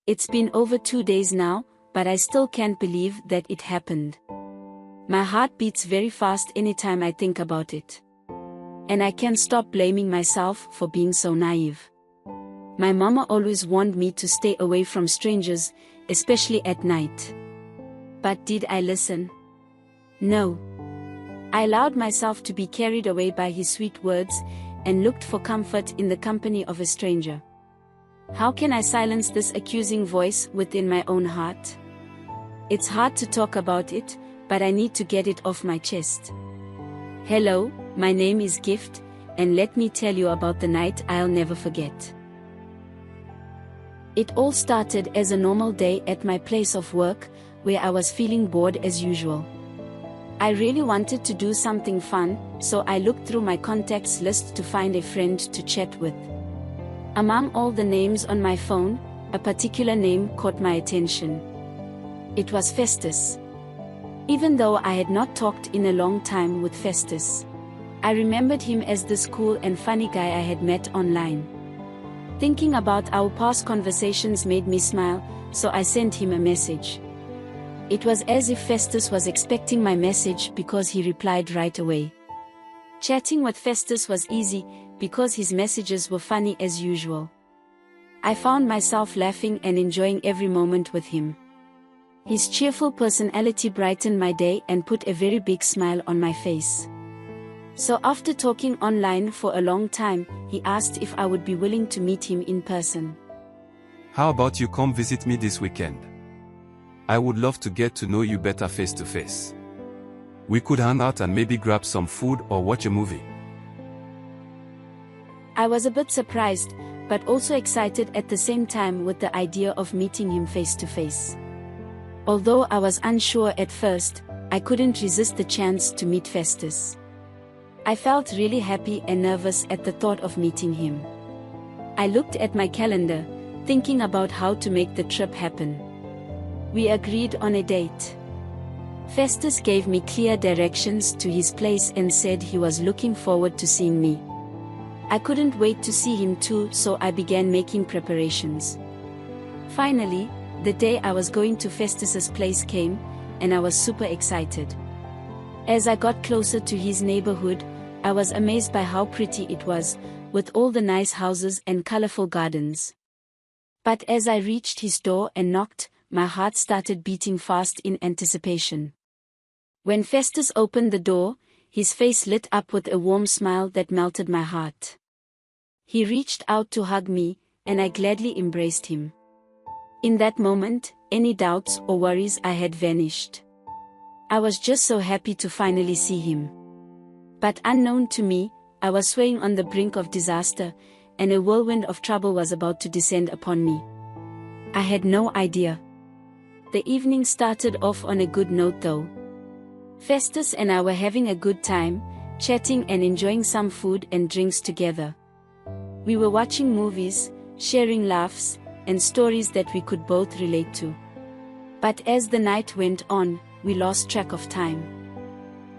It's been over 2 days now, but I still can't believe that it happened. My heart beats very fast anytime I think about it. And I can't stop blaming myself for being so naive. My mama always warned me to stay away from strangers, especially at night. But did I listen? No. I allowed myself to be carried away by his sweet words, and looked for comfort in the company of a stranger. How can I silence this accusing voice within my own heart? It's hard to talk about it, but I need to get it off my chest. Hello, my name is Gift, and let me tell you about the night I'll never forget. It all started as a normal day at my place of work, where I was feeling bored as usual. I really wanted to do something fun, so I looked through my contacts list to find a friend to chat with. Among all the names on my phone, a particular name caught my attention. It was Festus. Even though I had not talked in a long time with Festus, I remembered him as this cool and funny guy I had met online. Thinking about our past conversations made me smile, so I sent him a message. It was as if Festus was expecting my message because he replied right away. Chatting with Festus was easy, because his messages were funny as usual. I found myself laughing and enjoying every moment with him. His cheerful personality brightened my day and put a very big smile on my face. So after talking online for a long time, he asked if I would be willing to meet him in person. How about you come visit me this weekend? I would love to get to know you better face to face. We could hang out and maybe grab some food or watch a movie. I was a bit surprised, but also excited at the same time with the idea of meeting him face to face. Although I was unsure at first, I couldn't resist the chance to meet Festus. I felt really happy and nervous at the thought of meeting him. I looked at my calendar, thinking about how to make the trip happen. We agreed on a date. Festus gave me clear directions to his place and said he was looking forward to seeing me. I couldn't wait to see him too, so I began making preparations. Finally, the day I was going to Festus's place came, and I was super excited. As I got closer to his neighborhood, I was amazed by how pretty it was, with all the nice houses and colorful gardens. But as I reached his door and knocked, my heart started beating fast in anticipation. When Festus opened the door, his face lit up with a warm smile that melted my heart. He reached out to hug me, and I gladly embraced him. In that moment, any doubts or worries I had vanished. I was just so happy to finally see him. But unknown to me, I was swaying on the brink of disaster, and a whirlwind of trouble was about to descend upon me. I had no idea. The evening started off on a good note though. Festus and I were having a good time, chatting and enjoying some food and drinks together. We were watching movies, sharing laughs, and stories that we could both relate to. But as the night went on, we lost track of time.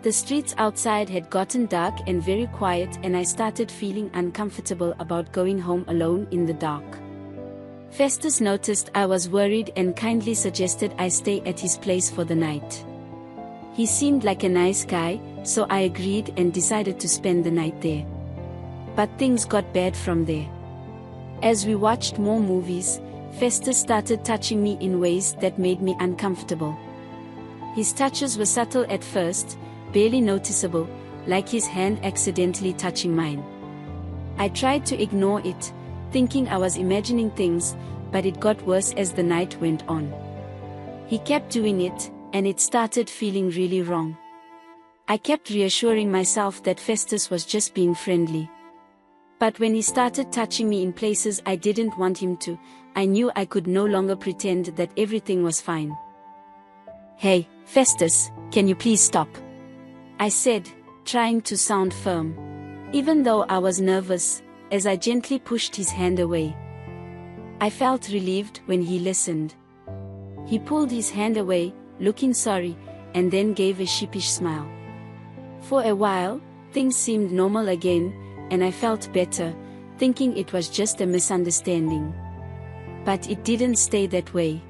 The streets outside had gotten dark and very quiet, and I started feeling uncomfortable about going home alone in the dark. Festus noticed I was worried and kindly suggested I stay at his place for the night. He seemed like a nice guy, so I agreed and decided to spend the night there. But things got bad from there. As we watched more movies, Festus started touching me in ways that made me uncomfortable. His touches were subtle at first, barely noticeable, like his hand accidentally touching mine. I tried to ignore it, thinking I was imagining things, but it got worse as the night went on. He kept doing it, and it started feeling really wrong. I kept reassuring myself that Festus was just being friendly. But when he started touching me in places I didn't want him to, I knew I could no longer pretend that everything was fine. "Hey, Festus, can you please stop?" I said, trying to sound firm. Even though I was nervous, as I gently pushed his hand away. I felt relieved when he listened. He pulled his hand away, looking sorry, and then gave a sheepish smile. For a while, things seemed normal again, and I felt better, thinking it was just a misunderstanding. But it didn't stay that way.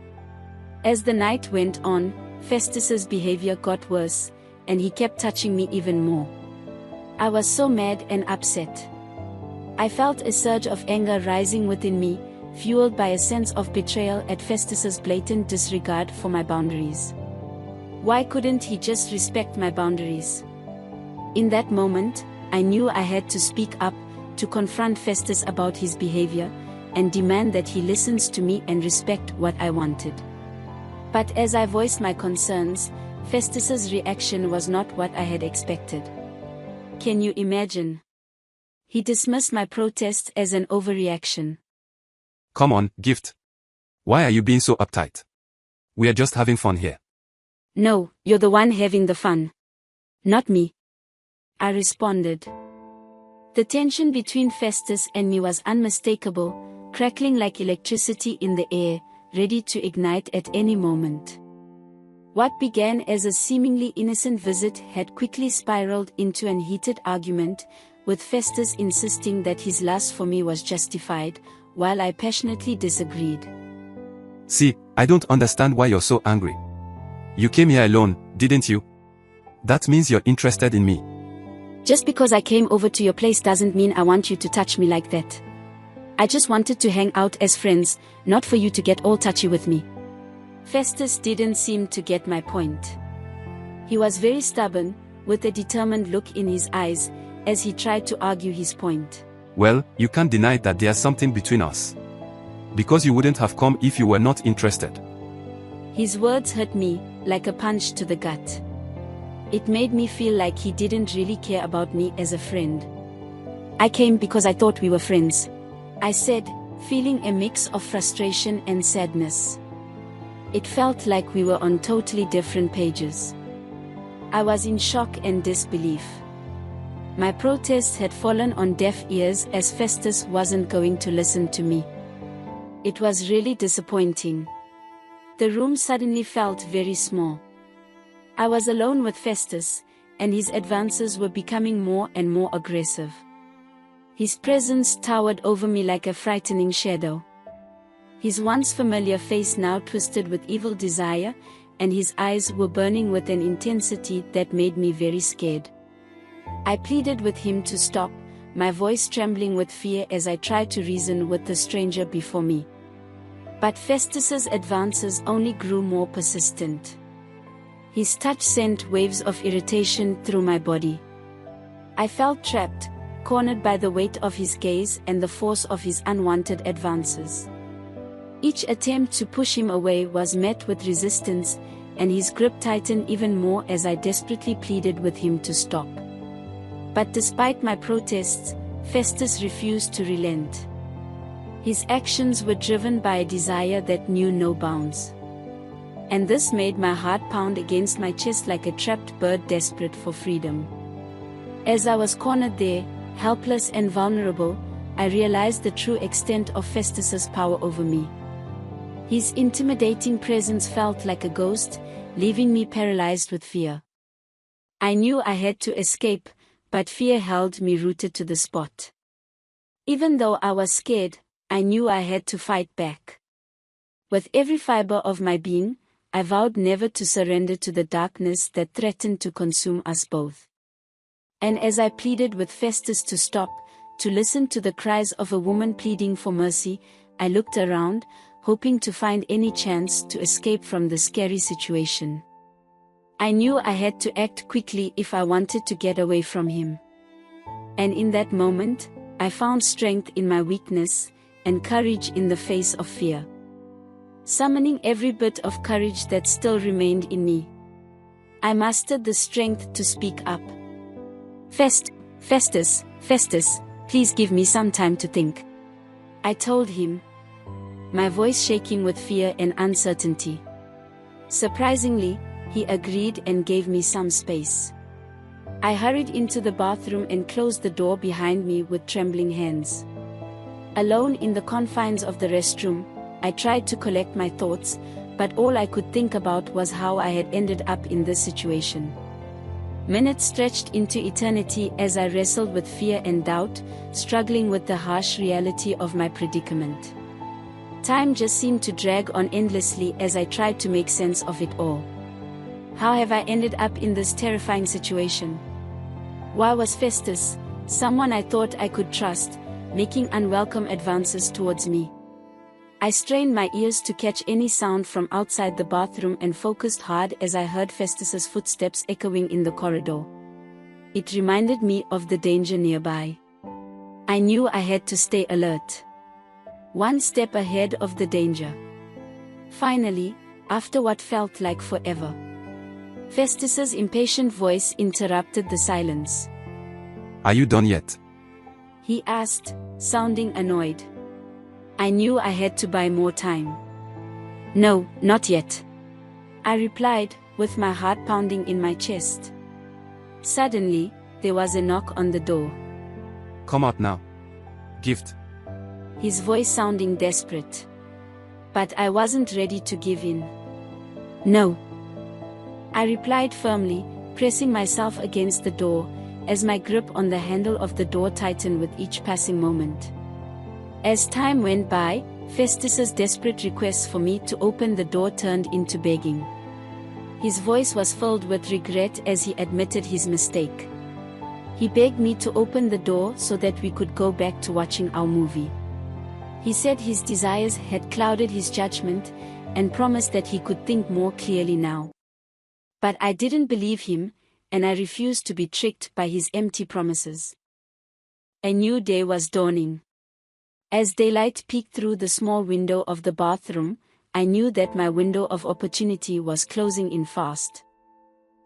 As the night went on, Festus's behavior got worse, and he kept touching me even more. I was so mad and upset. I felt a surge of anger rising within me, fueled by a sense of betrayal at Festus's blatant disregard for my boundaries. Why couldn't he just respect my boundaries? In that moment, I knew I had to speak up, to confront Festus about his behavior, and demand that he listens to me and respect what I wanted. But as I voiced my concerns, Festus's reaction was not what I had expected. Can you imagine? He dismissed my protest as an overreaction. Come on, Gift. Why are you being so uptight? We are just having fun here. No, you're the one having the fun. Not me. I responded. The tension between Festus and me was unmistakable, crackling like electricity in the air, ready to ignite at any moment. What began as a seemingly innocent visit had quickly spiraled into an heated argument, with Festus insisting that his lust for me was justified, while I passionately disagreed. See, I don't understand why you're so angry. You came here alone, didn't you? That means you're interested in me. Just because I came over to your place doesn't mean I want you to touch me like that. I just wanted to hang out as friends, not for you to get all touchy with me. Festus didn't seem to get my point. He was very stubborn, with a determined look in his eyes, as he tried to argue his point. Well, you can't deny that there's something between us. Because you wouldn't have come if you were not interested. His words hurt me, like a punch to the gut. It made me feel like he didn't really care about me as a friend. I came because I thought we were friends, I said, feeling a mix of frustration and sadness. It felt like we were on totally different pages. I was in shock and disbelief. My protest had fallen on deaf ears as Festus wasn't going to listen to me. It was really disappointing. The room suddenly felt very small. I was alone with Festus, and his advances were becoming more and more aggressive. His presence towered over me like a frightening shadow. His once familiar face now twisted with evil desire, and his eyes were burning with an intensity that made me very scared. I pleaded with him to stop, my voice trembling with fear as I tried to reason with the stranger before me. But Festus's advances only grew more persistent. His touch sent waves of irritation through my body. I felt trapped, cornered by the weight of his gaze and the force of his unwanted advances. Each attempt to push him away was met with resistance, and his grip tightened even more as I desperately pleaded with him to stop. But despite my protests, Festus refused to relent. His actions were driven by a desire that knew no bounds. And this made my heart pound against my chest like a trapped bird desperate for freedom. As I was cornered there, helpless and vulnerable, I realized the true extent of Festus's power over me. His intimidating presence felt like a ghost, leaving me paralyzed with fear. I knew I had to escape, but fear held me rooted to the spot. Even though I was scared, I knew I had to fight back. With every fiber of my being, I vowed never to surrender to the darkness that threatened to consume us both. And as I pleaded with Festus to stop, to listen to the cries of a woman pleading for mercy, I looked around, hoping to find any chance to escape from the scary situation. I knew I had to act quickly if I wanted to get away from him. And in that moment, I found strength in my weakness, and courage in the face of fear. Summoning every bit of courage that still remained in me, I mustered the strength to speak up. Festus, please give me some time to think," I told him, my voice shaking with fear and uncertainty. Surprisingly, he agreed and gave me some space. I hurried into the bathroom and closed the door behind me with trembling hands. Alone in the confines of the restroom, I tried to collect my thoughts, but all I could think about was how I had ended up in this situation. Minutes stretched into eternity as I wrestled with fear and doubt, struggling with the harsh reality of my predicament. Time just seemed to drag on endlessly as I tried to make sense of it all. How have I ended up in this terrifying situation? Why was Festus, someone I thought I could trust, making unwelcome advances towards me? I strained my ears to catch any sound from outside the bathroom and focused hard as I heard Festus's footsteps echoing in the corridor. It reminded me of the danger nearby. I knew I had to stay alert. One step ahead of the danger. Finally, after what felt like forever, Festus's impatient voice interrupted the silence. Are you done yet? He asked, sounding annoyed. I knew I had to buy more time. No, not yet. I replied, with my heart pounding in my chest. Suddenly, there was a knock on the door. Come out now. Gift. His voice sounding desperate. But I wasn't ready to give in. No. I replied firmly, pressing myself against the door, as my grip on the handle of the door tightened with each passing moment. As time went by, Festus's desperate requests for me to open the door turned into begging. His voice was filled with regret as he admitted his mistake. He begged me to open the door so that we could go back to watching our movie. He said his desires had clouded his judgment, and promised that he could think more clearly now. But I didn't believe him, and I refused to be tricked by his empty promises. A new day was dawning. As daylight peeked through the small window of the bathroom, I knew that my window of opportunity was closing in fast.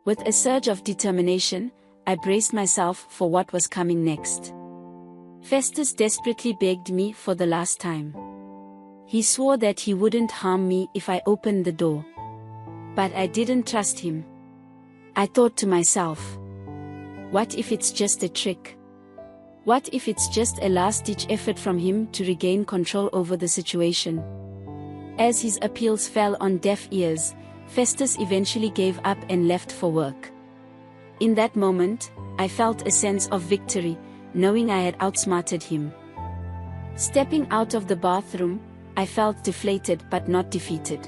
With a surge of determination, I braced myself for what was coming next. Festus desperately begged me for the last time. He swore that he wouldn't harm me if I opened the door. But I didn't trust him. I thought to myself, what if it's just a trick? What if it's just a last-ditch effort from him to regain control over the situation? As his appeals fell on deaf ears, Festus eventually gave up and left for work. In that moment, I felt a sense of victory, knowing I had outsmarted him. Stepping out of the bathroom, I felt deflated but not defeated.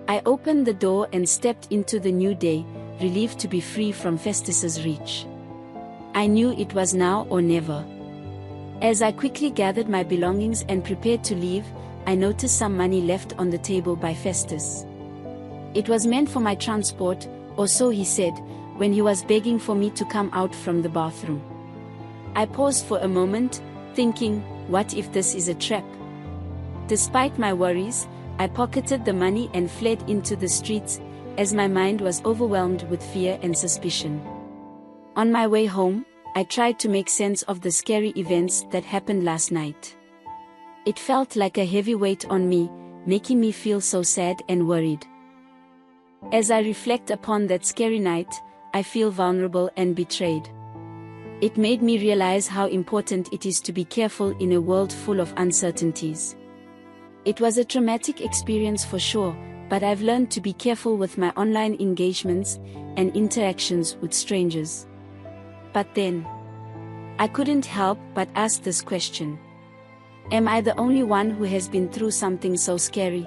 I opened the door and stepped into the new day, relieved to be free from Festus's reach. I knew it was now or never. As I quickly gathered my belongings and prepared to leave, I noticed some money left on the table by Festus. It was meant for my transport, or so he said, when he was begging for me to come out from the bathroom. I paused for a moment, thinking, what if this is a trap? Despite my worries, I pocketed the money and fled into the streets, as my mind was overwhelmed with fear and suspicion. On my way home, I tried to make sense of the scary events that happened last night. It felt like a heavy weight on me, making me feel so sad and worried. As I reflect upon that scary night, I feel vulnerable and betrayed. It made me realize how important it is to be careful in a world full of uncertainties. It was a traumatic experience for sure, but I've learned to be careful with my online engagements and interactions with strangers. But then, I couldn't help but ask this question. Am I the only one who has been through something so scary?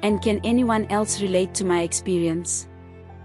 And can anyone else relate to my experience?